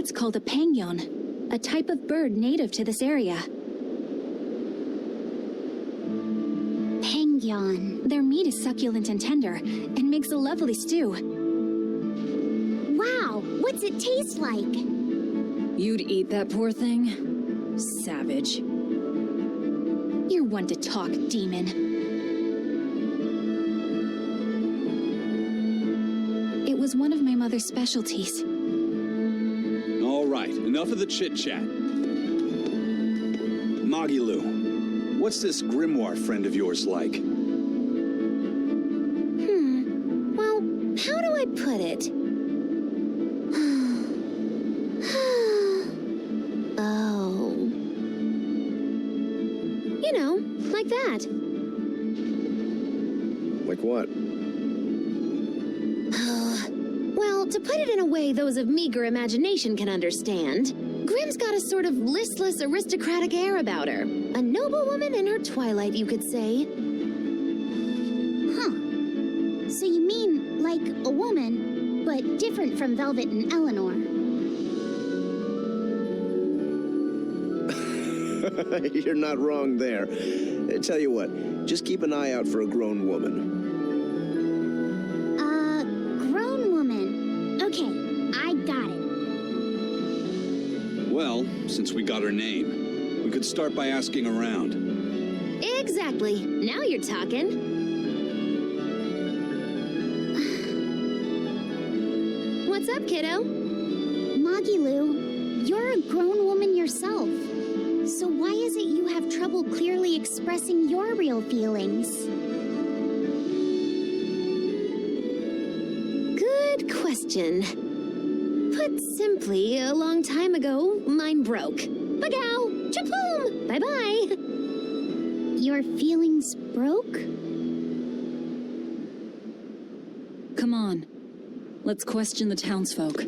That's called a penguin, a type of bird native to this area. Penguin. Their meat is succulent and tender, and makes a lovely stew. Wow, what's it taste like? You'd eat that poor thing? Savage. You're one to talk, demon. It was one of my mother's specialties. All right, enough of the chit-chat. Magilu, what's this grimoire friend of yours like? Well, how do I put it? Oh. You know, like that. Like what? Well, to put it in a way those of meager imagination can understand, Grimm's got a sort of listless, aristocratic air about her. A noble woman in her twilight, you could say. Huh. So you mean like a woman, but different from Velvet and Eleanor? You're not wrong there. Tell you what, just keep an eye out for a grown woman. Grown woman. Okay, I got it. Well, since we got her name, we could start by asking around. Exactly. Now you're talking. What's up, kiddo? Magilu, you're a grown woman yourself. So why is it you have trouble clearly expressing your real feelings? Good question. Put simply, a long time ago, mine broke. Bagow! Chapoom! Bye-bye! Your feelings broke? Come on. Let's question the townsfolk.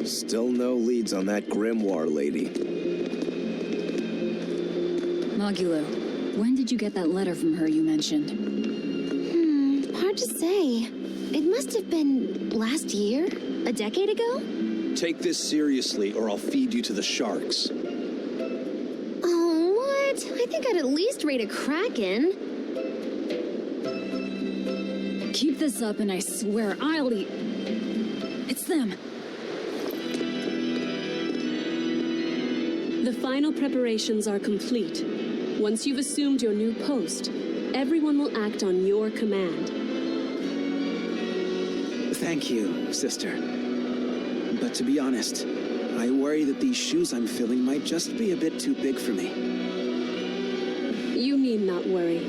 Still no leads on that grimoire lady. Magilu, when did you get that letter from her you mentioned? Hard to say. It must have been last year? A decade ago? Take this seriously, or I'll feed you to the sharks. Oh, what? I think I'd at least rate a kraken. Keep this up and I swear I'll eat... It's them. The final preparations are complete. Once you've assumed your new post, everyone will act on your command. Thank you, sister. But to be honest, I worry that these shoes I'm filling might just be a bit too big for me. You need not worry.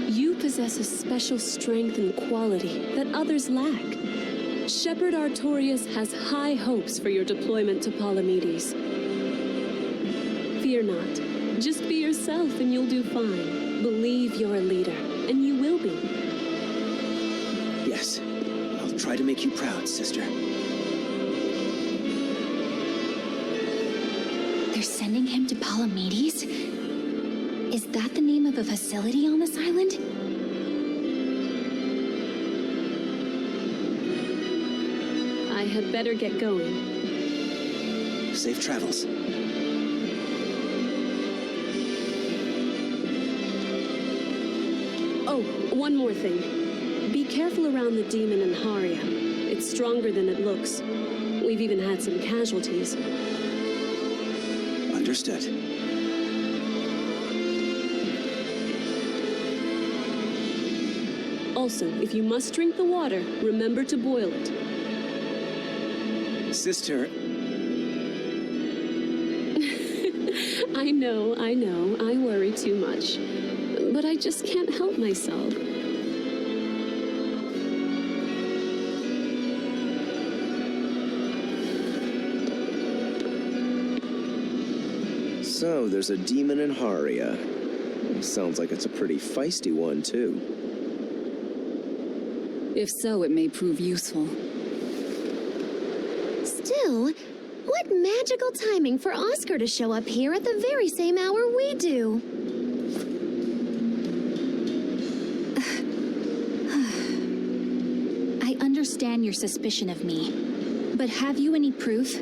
You possess a special strength and quality that others lack. Shepherd Artorius has high hopes for your deployment to Palamedes. Fear not. Just be yourself and you'll do fine. Believe you're a leader, and you will be. Yes, I'll try to make you proud, sister. They're sending him to Palamedes? Is that the name of a facility on this island? I had better get going. Safe travels. Oh, one more thing. Be careful around the demon in Haria. It's stronger than it looks. We've even had some casualties. Understood. Also, if you must drink the water, remember to boil it. Sister, I know, I worry too much. But I just can't help myself. So, there's a demon in Haria. Sounds like it's a pretty feisty one, too. If so, it may prove useful. Still, what magical timing for Oscar to show up here at the very same hour we do. I understand your suspicion of me, but have you any proof?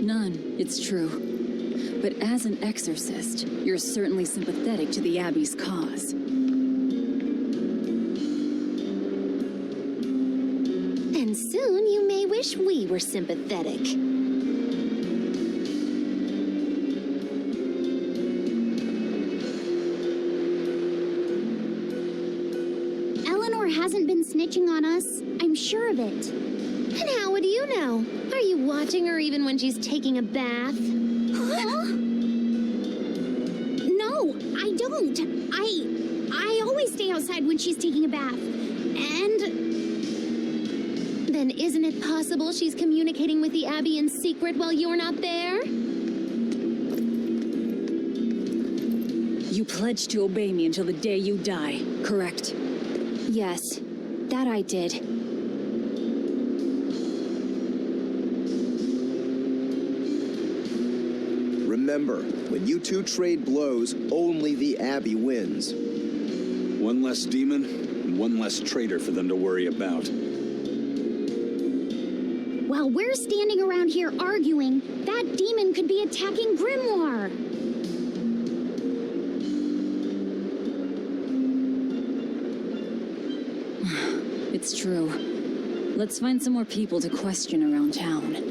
None, it's true. But as an exorcist, you're certainly sympathetic to the Abbey's cause. And soon you may wish we were sympathetic. Eleanor hasn't been snitching on us. I'm sure of it. And how would you know? Are you watching her even when she's taking a bath? Huh? No, I don't. I always stay outside when she's taking a bath. And Then isn't it possible she's communicating with the Abbey in secret while you're not there? You pledged to obey me until the day you die, correct? yes, that I did. Remember, when you two trade blows, only the Abbey wins. One less demon, and one less traitor for them to worry about. While we're standing around here arguing, that demon could be attacking Grimoire. It's true. Let's find some more people to question around town.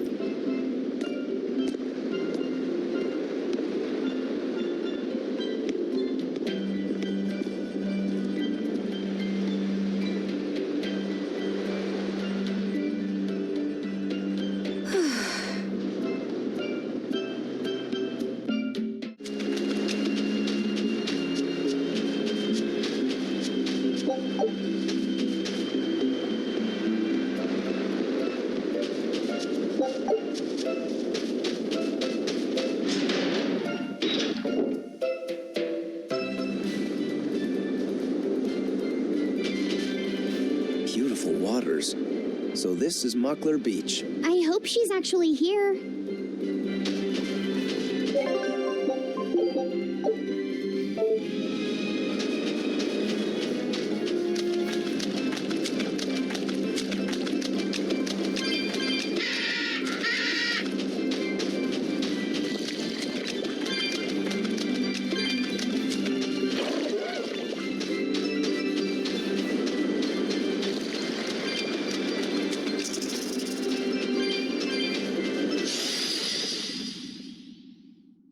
Beautiful waters. So this is Muckler Beach. I hope she's actually here.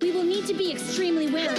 We will need to be extremely wary.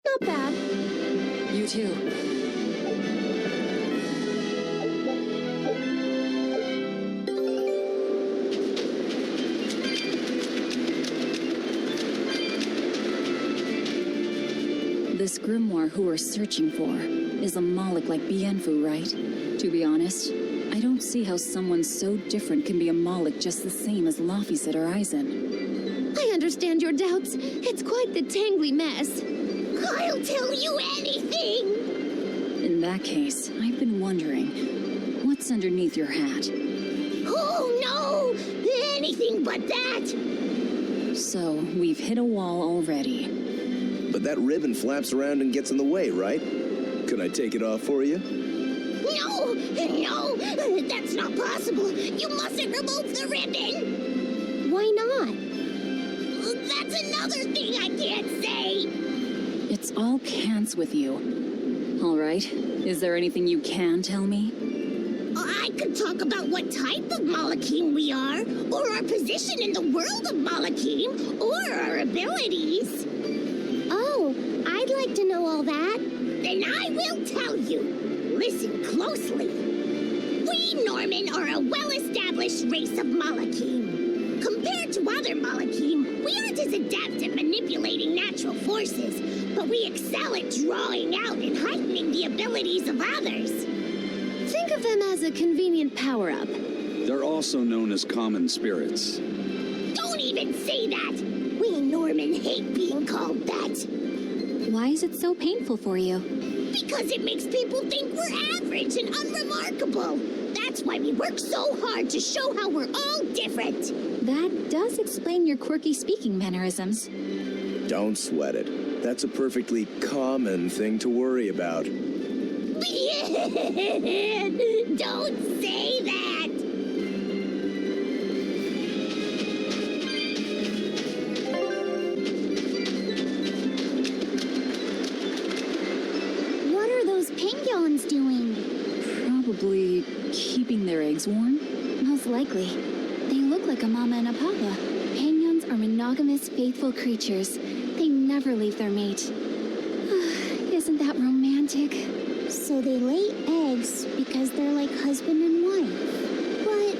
Not bad. You too. This grimoire who we're searching for is a Moloch like Bienfu, right? To be honest, I don't see how someone so different can be a Moloch just the same as Laphicet or Eisen. I understand your doubts. It's quite the tangly mess. I'll tell you anything! In that case, I've been wondering, what's underneath your hat? Oh no! Anything but that! So, we've hit a wall already. But that ribbon flaps around and gets in the way, right? Can I take it off for you? No! No! That's not possible! You mustn't remove the ribbon! Why not? That's another thing I can't say! It's all cants with you. All right, is there anything you can tell me? I could talk about what type of Malachim we are, or our position in the world of Malachim, or our abilities. Oh, I'd like to know all that. Then I will tell you. Listen closely. We Norman are a well-established race of Malachim. Compared to other Malachim, we aren't as adept at manipulating natural forces, but we excel at drawing out and heightening the abilities of others. Think of them as a convenient power-up. They're also known as common spirits. Don't even say that! We Norman hate being called that. Why is it so painful for you? Because it makes people think we're average and unremarkable. That's why we work so hard to show how we're all different. That does explain your quirky speaking mannerisms. Don't sweat it. That's a perfectly common thing to worry about. Don't say that! What are those penguins doing? Probably keeping their eggs warm? Most likely. They look like a mama and a papa. Penguins are monogamous, faithful creatures. They never leave their mate. Isn't that romantic? So they lay eggs because they're like husband and wife. But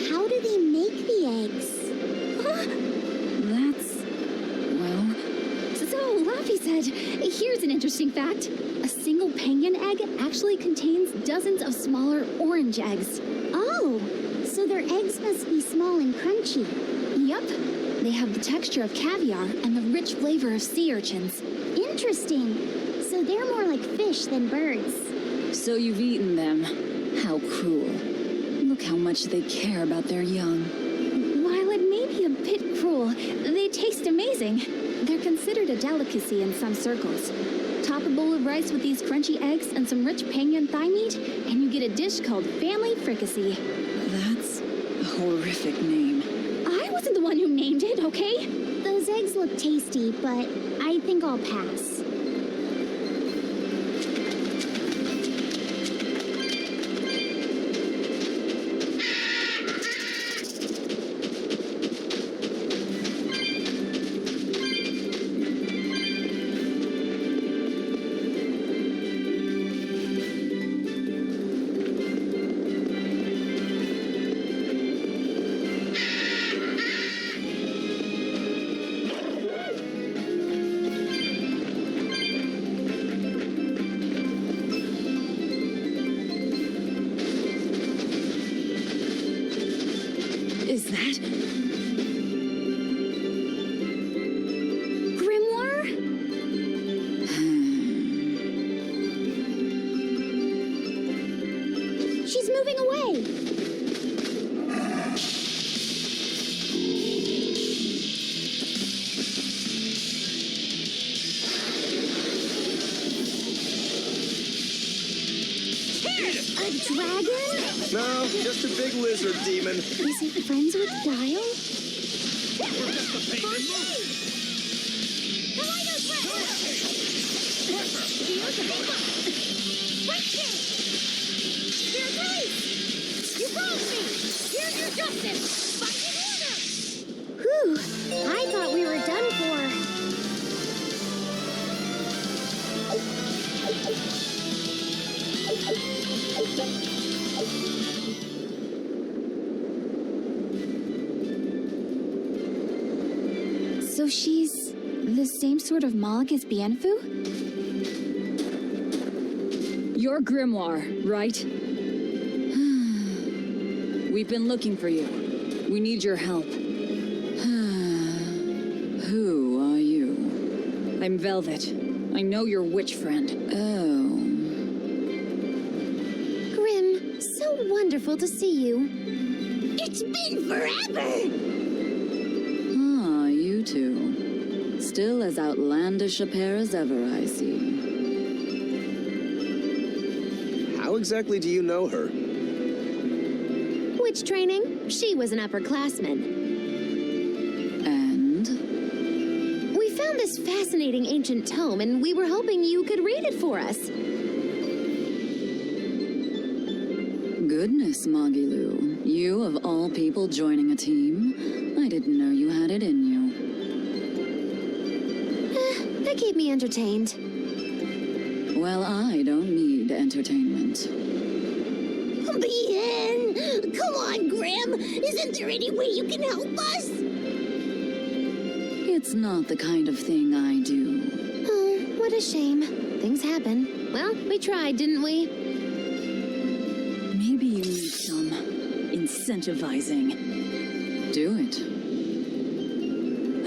how do they make the eggs? That's... well... So, Laffy said, here's an interesting fact. A single penguin egg actually contains dozens of smaller orange eggs. Oh, so their eggs must be small and crunchy. Yup. They have the texture of caviar and the rich flavor of sea urchins. Interesting. So they're more like fish than birds. So you've eaten them. How cruel. Look how much they care about their young. While it may be a bit cruel, they taste amazing. They're considered a delicacy in some circles. Top a bowl of rice with these crunchy eggs and some rich penguin thigh meat, and you get a dish called family fricassee. That's a horrific name. I wasn't the one who named it, okay? Those eggs look tasty, but I think I'll pass. Is that... Grimoire? She's moving away. A dragon? No, just a big lizard demon. Is it friends with Dial? Whew, I thought we were done for. So she's the same sort of Moloch as Bienfu? Your grimoire, right? We've been looking for you. We need your help. Who are you? I'm Velvet. I know your witch friend. Oh. Grim, so wonderful to see you. It's been forever! Ah, you two. Still as outlandish a pair as ever, I see. How exactly do you know her? Witch training? She was an upperclassman. And? We found this fascinating ancient tome, and we were hoping you could read it for us. Goodness, Moggy-Loo. You, of all people, joining a team? I didn't know you had it in you. That keep me entertained. Well, I don't need entertainment. Bien! Come on, Grim! Isn't there any way you can help us? It's not the kind of thing I do. Oh, what a shame. Things happen. Well, we tried, didn't we? Maybe you need some incentivizing. Do it.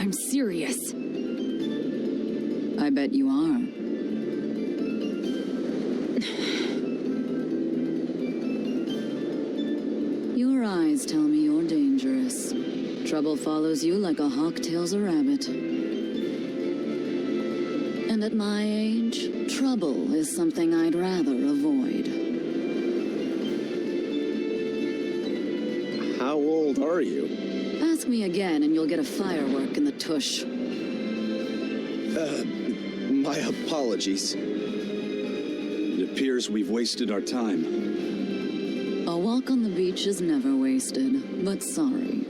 I'm serious. I bet you are. Your eyes tell me you're dangerous. Trouble follows you like a hawk tails a rabbit. And at my age, trouble is something I'd rather avoid. How old are you? Ask me again and you'll get a firework in the tush. My apologies. It appears we've wasted our time. A walk on the beach is never wasted, but sorry.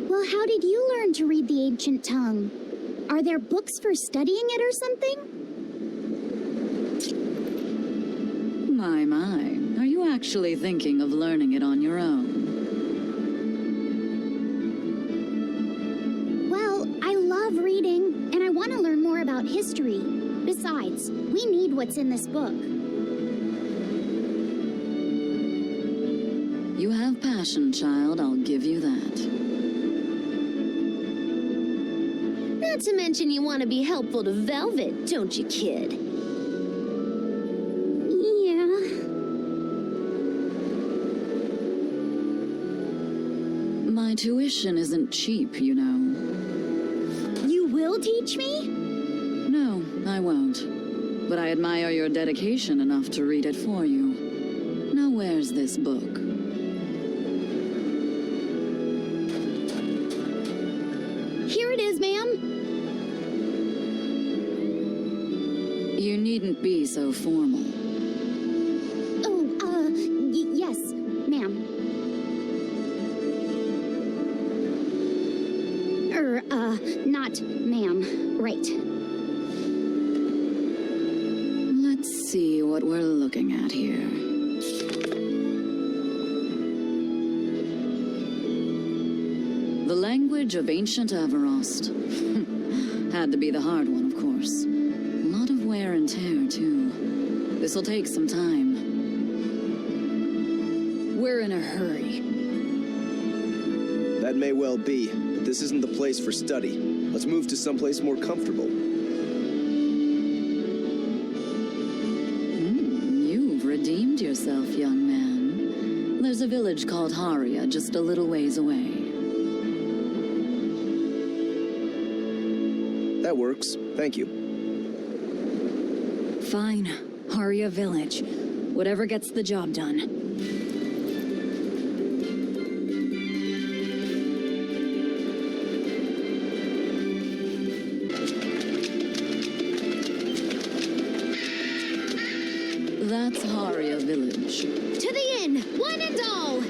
Well, how did you learn to read the ancient tongue? Are there books for studying it or something? My. Are you actually thinking of learning it on your own? Well, I love reading, and I want to learn more about history. Besides, we need what's in this book. You have passion, child, I'll give you that. Not to mention you want to be helpful to Velvet, don't you, kid? Yeah. My tuition isn't cheap, you know. You will teach me? No, I won't. But I admire your dedication enough to read it for you. Now where's this book? Here it is, ma'am. You needn't be so formal. Oh, yes, ma'am. Not ma'am. Right. Let's see what we're looking at here. The language of ancient Averost. Had to be the hard one, of course. A lot of wear and tear, too. This'll take some time. We're in a hurry. That may well be, but this isn't the place for study. Let's move to someplace more comfortable. You've redeemed yourself, young man. There's a village called Haria just a little ways away. That works. Thank you. Fine. Haria Village. Whatever gets the job done. That's Haria Village. To the inn, one and all!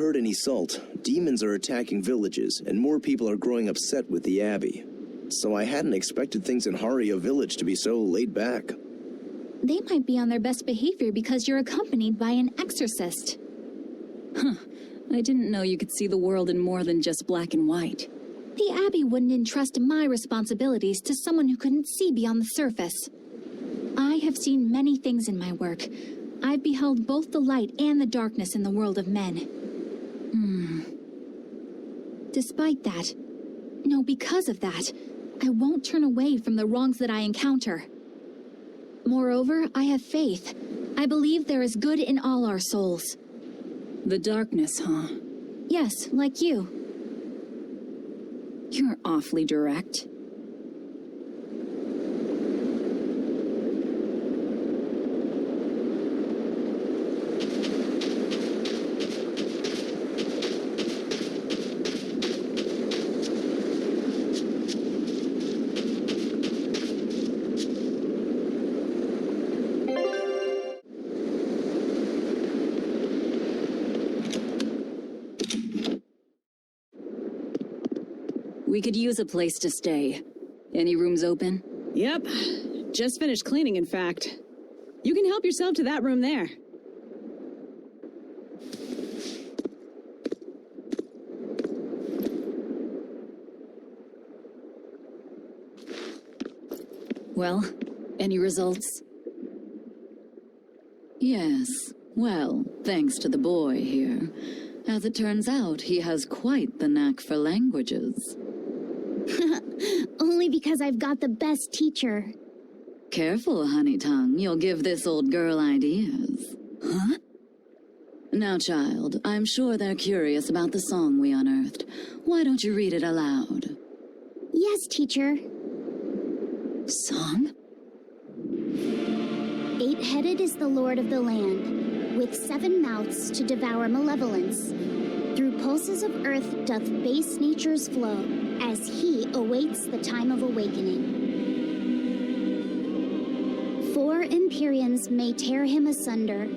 heard any salt, demons are attacking villages, and more people are growing upset with the Abbey. So I hadn't expected things in Haria village to be so laid back. They might be on their best behavior because you're accompanied by an exorcist. I didn't know you could see the world in more than just black and white. The Abbey wouldn't entrust my responsibilities to someone who couldn't see beyond the surface. I have seen many things in my work. I've beheld both the light and the darkness in the world of men. Despite that, no, because of that, I won't turn away from the wrongs that I encounter. Moreover, I have faith. I believe there is good in all our souls. The darkness, huh? Yes, like you. You're awfully direct. We could use a place to stay. Any rooms open? Yep. Just finished cleaning, in fact. You can help yourself to that room there. Well, any results? Yes. Well, thanks to the boy here. As it turns out, he has quite the knack for languages. Only because I've got the best teacher. Careful, honey tongue. You'll give this old girl ideas. Huh? Now, child, I'm sure they're curious about the song we unearthed. Why don't you read it aloud? Yes, teacher. Song? 8-headed is the lord of the land, with 7 mouths to devour malevolence. Through pulses of earth doth base nature's flow, as he awaits the time of awakening. 4 Empyreans may tear him asunder,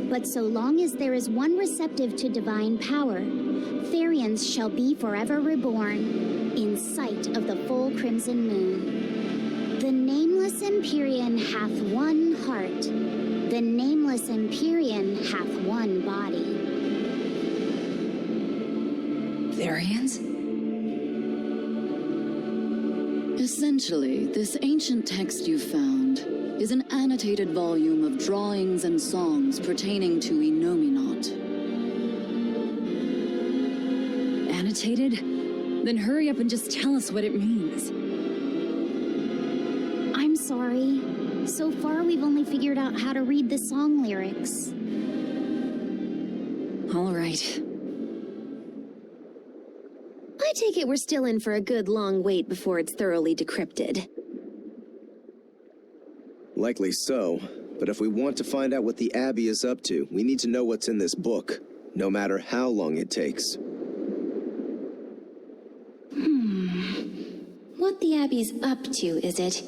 but so long as there is one receptive to divine power, Therians shall be forever reborn, in sight of the full crimson moon. The nameless Empyrean hath one heart, the nameless Empyrean hath one body. Therians? Essentially, this ancient text you found is an annotated volume of drawings and songs pertaining to Enominat. Annotated? Then hurry up and just tell us what it means. I'm sorry. So far, we've only figured out how to read the song lyrics. All right. I take it we're still in for a good long wait before it's thoroughly decrypted. Likely so, but if we want to find out what the Abbey is up to, we need to know what's in this book, no matter how long it takes. What the Abbey's up to, is it?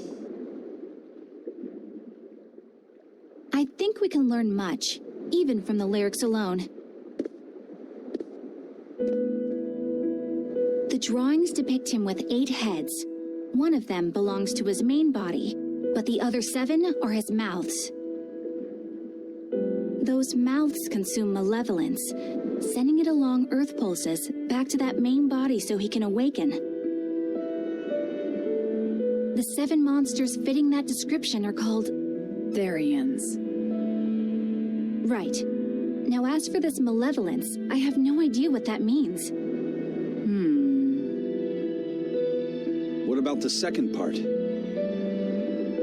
I think we can learn much, even from the lyrics alone. The drawings depict him with 8 heads. One of them belongs to his main body, but the other 7 are his mouths. Those mouths consume malevolence, sending it along earth pulses back to that main body so he can awaken. The 7 monsters fitting that description are called Therians. Right. Now as for this malevolence, I have no idea what that means. What about the second part?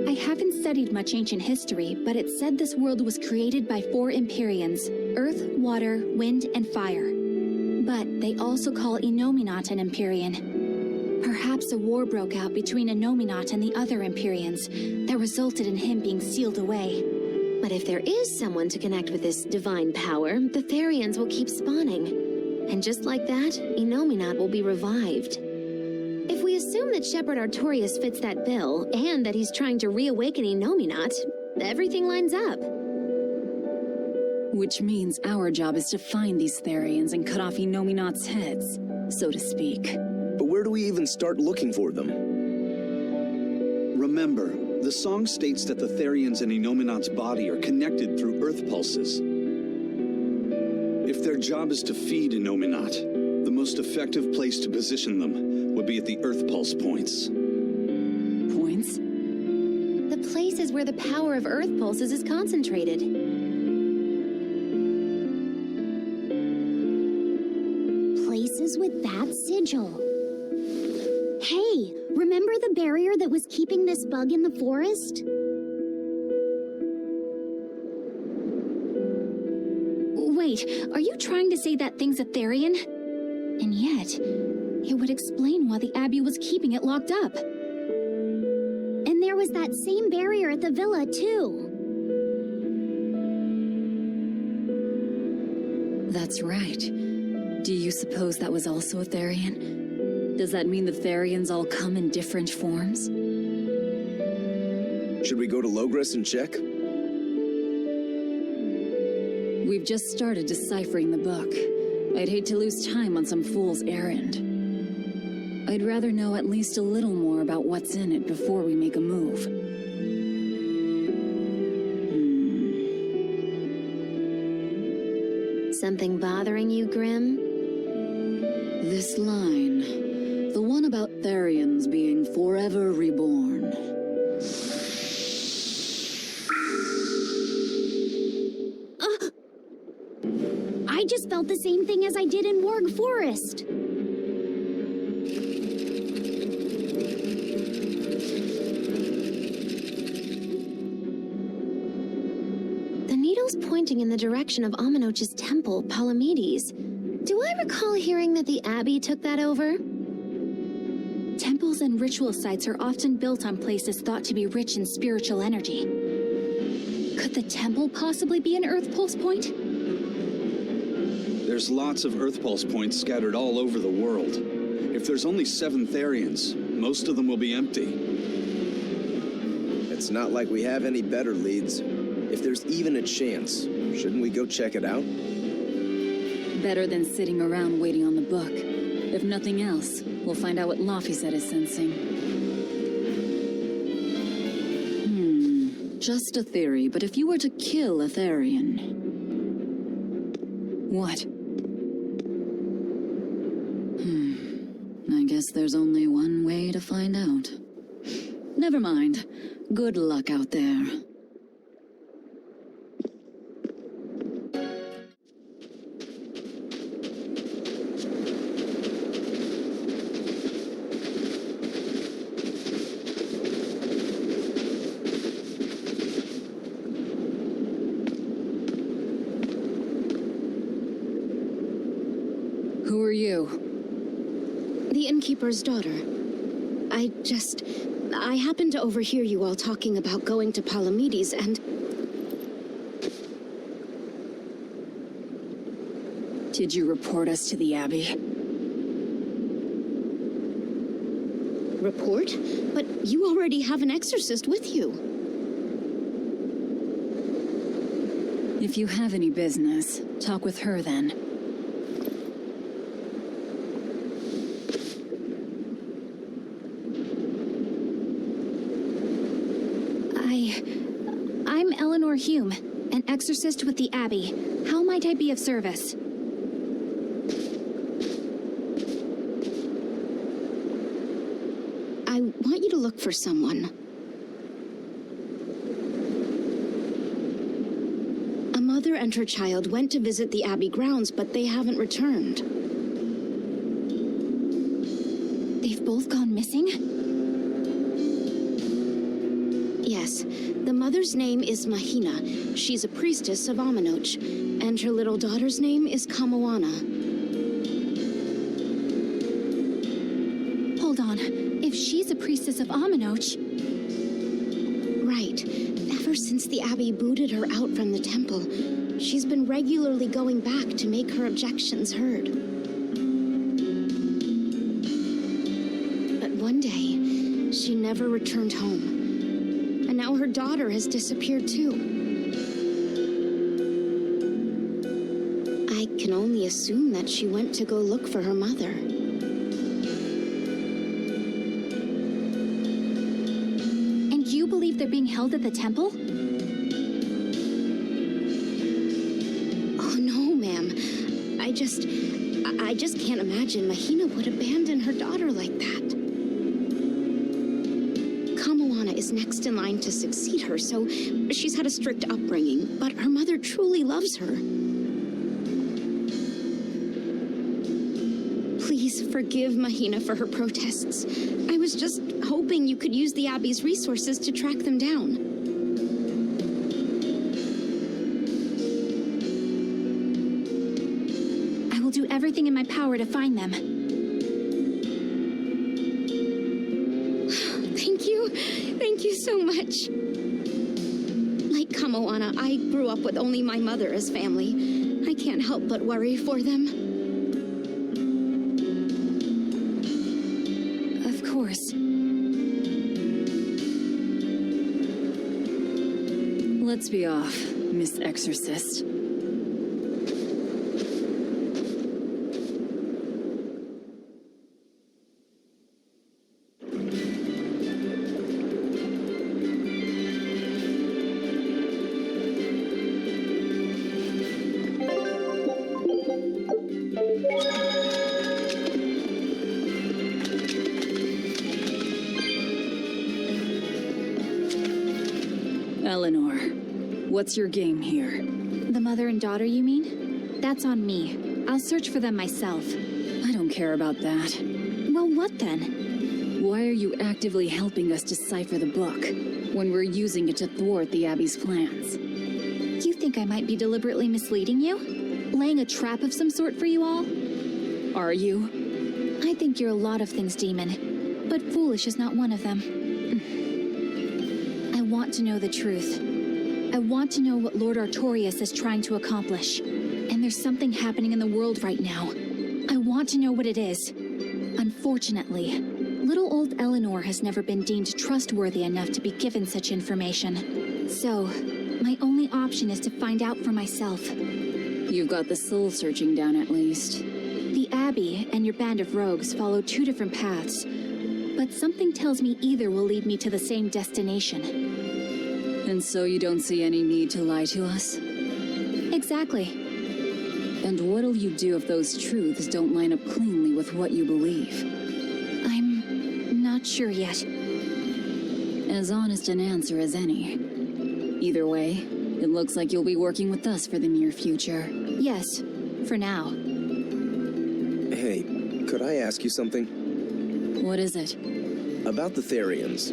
I haven't studied much ancient history, but it said this world was created by 4 Empyreans: earth, water, wind, and fire. But they also call Enominat an Empyrean. Perhaps a war broke out between Enominat and the other Empyreans that resulted in him being sealed away. But if there is someone to connect with this divine power, the Therians will keep spawning. And just like that, Enominat will be revived. If we assume that Shepherd Artorius fits that bill, and that he's trying to reawaken Enominat, everything lines up. Which means our job is to find these Therians and cut off Enominat's heads, so to speak. But where do we even start looking for them? Remember, the song states that the Therians in Enominat's body are connected through earth pulses. If their job is to feed Enominat, the most effective place to position them would be at the earth pulse points. Points? The places where the power of Earth pulses is concentrated. Places with that sigil. Hey, remember the barrier that was keeping this bug in the forest? Wait, are you trying to say that thing's a Therian? And yet, it would explain why the Abbey was keeping it locked up. And there was that same barrier at the villa, too. That's right. Do you suppose that was also a Therian? Does that mean the Therians all come in different forms? Should we go to Logres and check? We've just started deciphering the book. I'd hate to lose time on some fool's errand. I'd rather know at least a little more about what's in it before we make a move. Something bothering you, Grim? This line, the one about Therians being forever reborn. I just felt the same thing as I did in Warg Forest. The needle's pointing in the direction of Aminoch's temple, Palamedes. Do I recall hearing that the Abbey took that over? Temples and ritual sites are often built on places thought to be rich in spiritual energy. Could the temple possibly be an Earth pulse point? There's lots of earth pulse points scattered all over the world. If there's only 7 Therians, most of them will be empty. It's not like we have any better leads. If there's even a chance, shouldn't we go check it out? Better than sitting around waiting on the book. If nothing else, we'll find out what Laphicet is sensing. Just a theory, but if you were to kill a Therian... What? I guess there's only one way to find out. Never mind. Good luck out there. Who are you? The innkeeper's daughter. I happened to overhear you all talking about going to Palamedes and... Did you report us to the Abbey? Report? But you already have an exorcist with you. If you have any business, talk with her then. I'm Eleanor Hume, an exorcist with the Abbey. How might I be of service? I want you to look for someone. A mother and her child went to visit the Abbey grounds, but they haven't returned. They've both gone missing? Yes. The mother's name is Mahina. She's a priestess of Aminoch. And her little daughter's name is Kamoana. Hold on. If she's a priestess of Aminoch... Right. Ever since the Abbey booted her out from the temple, she's been regularly going back to make her objections heard. But one day, she never returned home. And now her daughter has disappeared too. can only assume that she went to go look for her mother. And you believe they're being held at the temple? Oh, no, ma'am. I just can't imagine Mahina would abandon her daughter like that. Kamoana is next in line to succeed her, so she's had a strict upbringing, but her mother truly loves her. Please forgive Mahina for her protests. I was just hoping you could use the Abbey's resources to track them down. I will do everything in my power to find them. Thank you. Thank you so much. Like Kamoana, I grew up with only my mother as family. I can't help but worry for them. Of course. Let's be off, Miss Exorcist. Eleanor, what's your game here? The mother and daughter, you mean? That's on me. I'll search for them myself. I don't care about that. Well, what then? Why are you actively helping us decipher the book when we're using it to thwart the Abbey's plans? You think I might be deliberately misleading you? Laying a trap of some sort for you all? Are you? I think you're a lot of things, Demon. But foolish is not one of them. I want to know the truth. I want to know what Lord Artorias is trying to accomplish. And there's something happening in the world right now. I want to know what it is. Unfortunately, little old Eleanor has never been deemed trustworthy enough to be given such information. So, my only option is to find out for myself. You've got the soul searching down at least. The Abbey and your band of rogues follow two different paths, but something tells me either will lead me to the same destination. And so you don't see any need to lie to us? Exactly. And what'll you do if those truths don't line up cleanly with what you believe? I'm not sure yet. As honest an answer as any. Either way, it looks like you'll be working with us for the near future. Yes, for now. Hey, could I ask you something? What is it? About the Therians.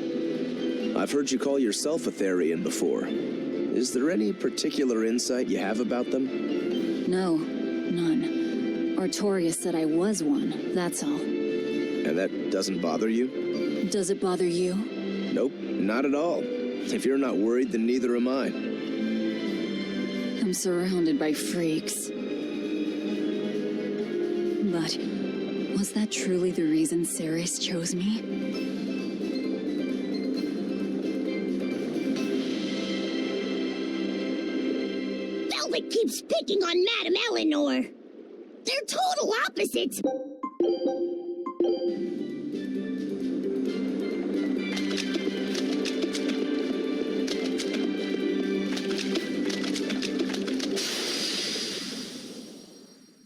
I've heard you call yourself a Therian before. Is there any particular insight you have about them? No, none. Artorias said I was one, that's all. And that doesn't bother you? Does it bother you? Nope, not at all. If you're not worried, then neither am I. I'm surrounded by freaks. But was that truly the reason Ceres chose me? Velvet keeps picking on Madame Eleanor. They're total opposites.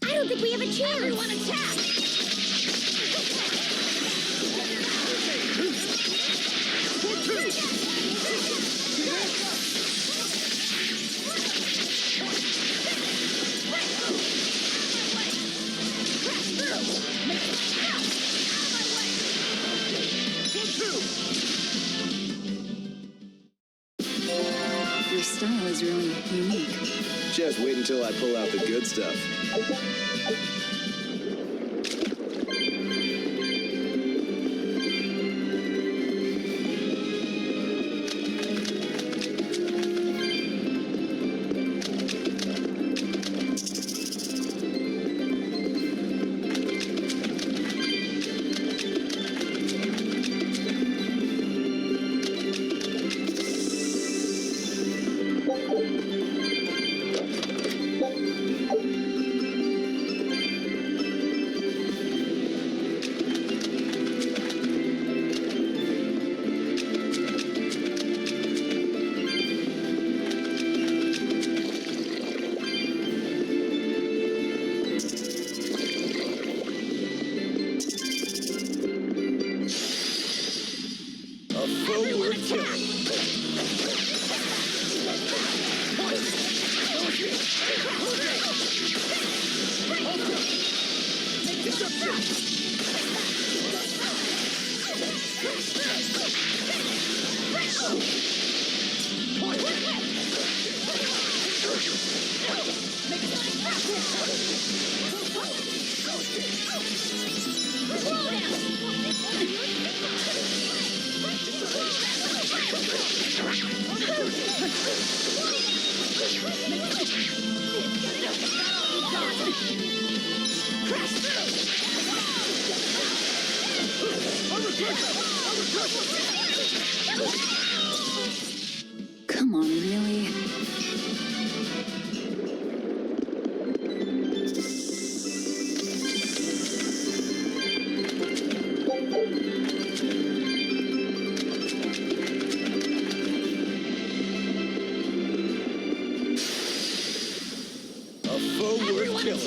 I don't think we have a chance. Everyone attack! Your style is really unique. Just wait until I pull out the good stuff. A forward kill. Come on, really? A forward kill.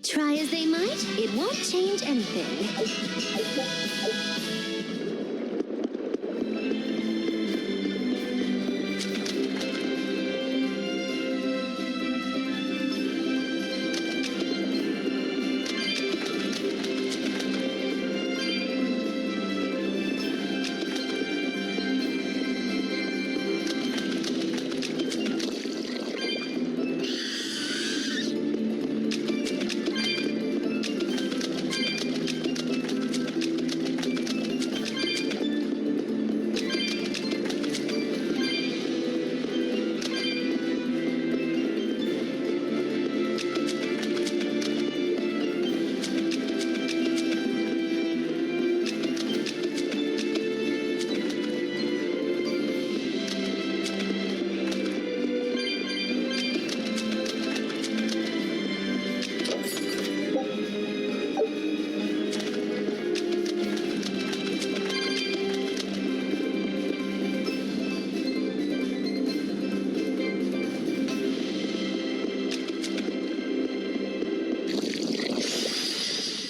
Try as they might, it won't change anything.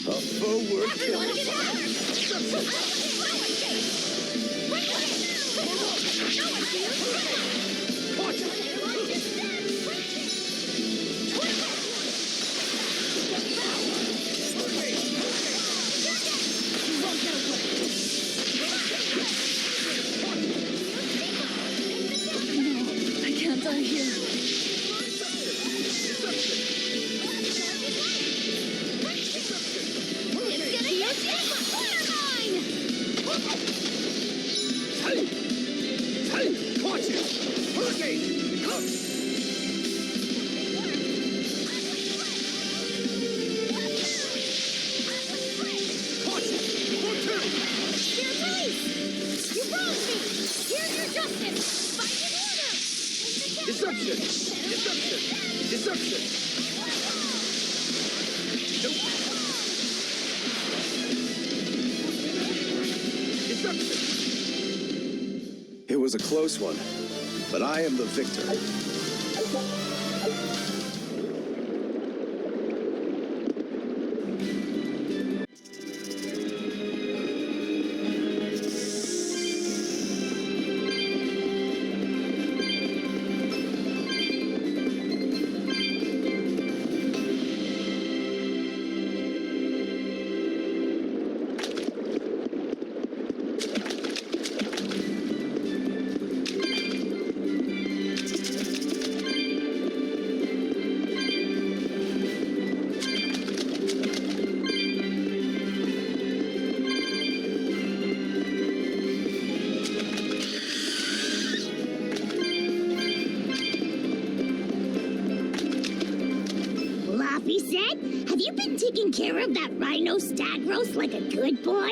A forward kill. I can't die here. Deception! Deception! Deception! Deception! It was a close one, but I am the victor. Reset, have you been taking care of that rhino stag roast like a good boy?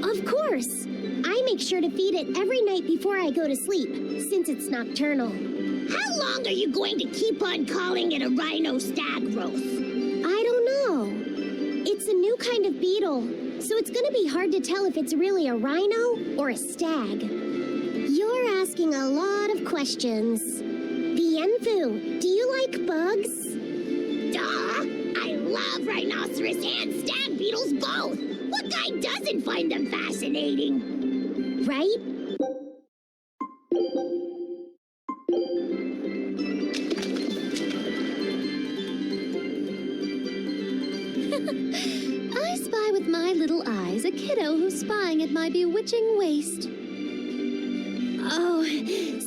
Of course. I make sure to feed it every night before I go to sleep, since it's nocturnal. How long are you going to keep on calling it a rhino stag roast? I don't know. It's a new kind of beetle, so it's gonna be hard to tell if it's really a rhino or a stag. You're asking a lot of questions. Bienfu, do you like bugs? Duh! I love rhinoceros and stag beetles both! What guy doesn't find them fascinating? Right? I spy with my little eyes a kiddo who's spying at my bewitching waist. Oh,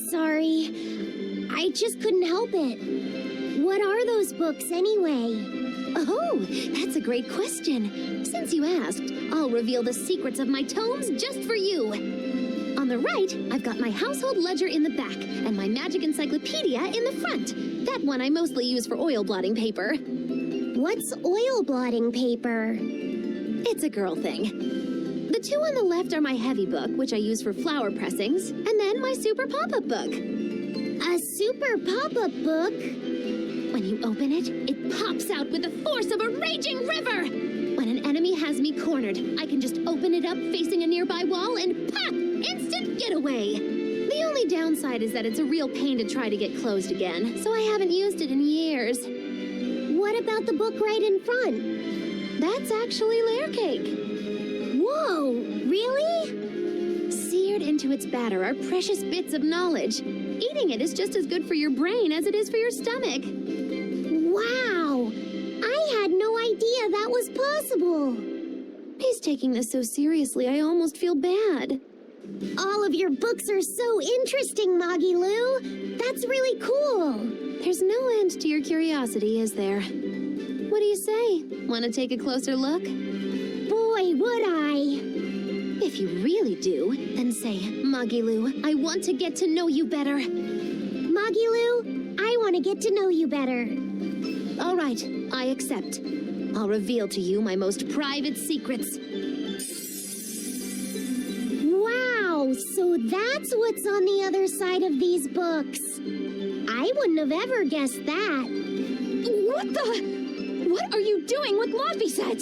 sorry. I just couldn't help it. What are those books anyway? Oh, that's a great question. Since you asked, I'll reveal the secrets of my tomes just for you. On the right, I've got my household ledger in the back and my magic encyclopedia in the front. That one I mostly use for oil blotting paper. What's oil blotting paper? It's a girl thing. The two on the left are my heavy book, which I use for flower pressings, and then my super pop-up book. A super pop-up book? When you open it, it pops out with the force of a raging river! When an enemy has me cornered, I can just open it up facing a nearby wall and pop! Instant getaway! The only downside is that it's a real pain to try to get closed again, so I haven't used it in years. What about the book right in front? That's actually layer cake. Whoa, really? Seared into its batter are precious bits of knowledge. Eating it is just as good for your brain as it is for your stomach. Wow! I had no idea that was possible. He's taking this so seriously, I almost feel bad. All of your books are so interesting, Maggie-Lou. That's really cool. There's no end to your curiosity, is there? What do you say? Want to take a closer look? Boy, would I. If you really do, then say, Maggie-Lou, I want to get to know you better. Maggie-Lou, I want to get to know you better. All right, I accept. I'll reveal to you my most private secrets. Wow, so that's what's on the other side of these books. I wouldn't have ever guessed that. What are you doing with Laviset?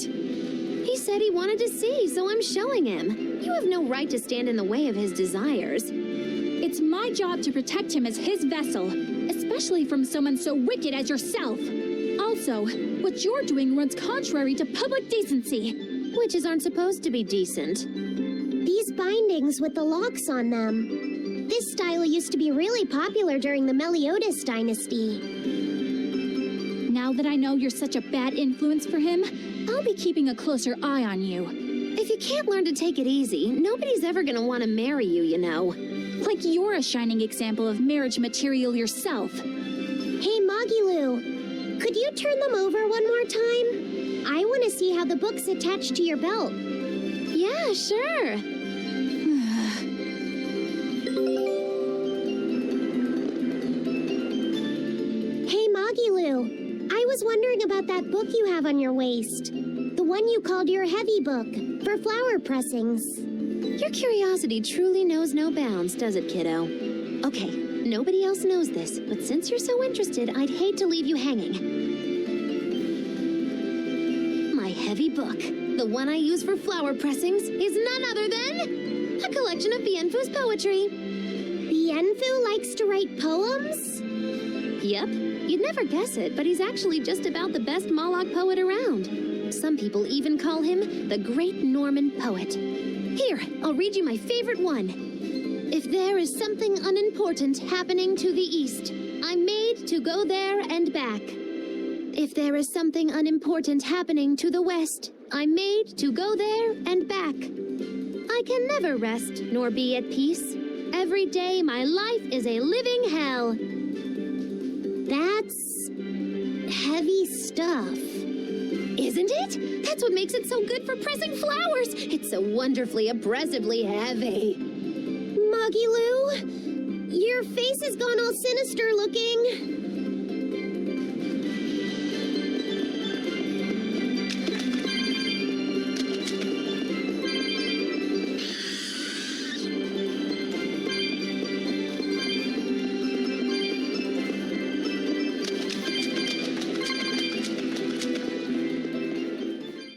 He said he wanted to see, so I'm showing him. You have no right to stand in the way of his desires. It's my job to protect him as his vessel, especially from someone so wicked as yourself. Also, what you're doing runs contrary to public decency. Witches aren't supposed to be decent. These bindings with the locks on them. This style used to be really popular during the Meliodas dynasty. Now that I know you're such a bad influence for him, I'll be keeping a closer eye on you. If you can't learn to take it easy, nobody's ever gonna want to marry you, you know. Like you're a shining example of marriage material yourself. Hey, Maggie-Lou, could you turn them over one more time? I want to see how the book's attached to your belt. Yeah, sure. Hey, Maggie-Lou, I was wondering about that book you have on your waist. The one you called your heavy book, for flower pressings. Your curiosity truly knows no bounds, does it, kiddo? Okay, nobody else knows this, but since you're so interested, I'd hate to leave you hanging. My heavy book, the one I use for flower pressings, is none other than a collection of Bienfu's poetry. Bienfu likes to write poems? Yep, you'd never guess it, but he's actually just about the best Moloch poet around. Some people even call him the Great Norman Poet. Here, I'll read you my favorite one. If there is something unimportant happening to the east, I'm made to go there and back. If there is something unimportant happening to the west, I'm made to go there and back. I can never rest nor be at peace. Every day my life is a living hell. That's heavy stuff. Isn't it? That's what makes it so good for pressing flowers. It's so wonderfully, oppressively heavy. Maggie-Lou, your face has gone all sinister looking.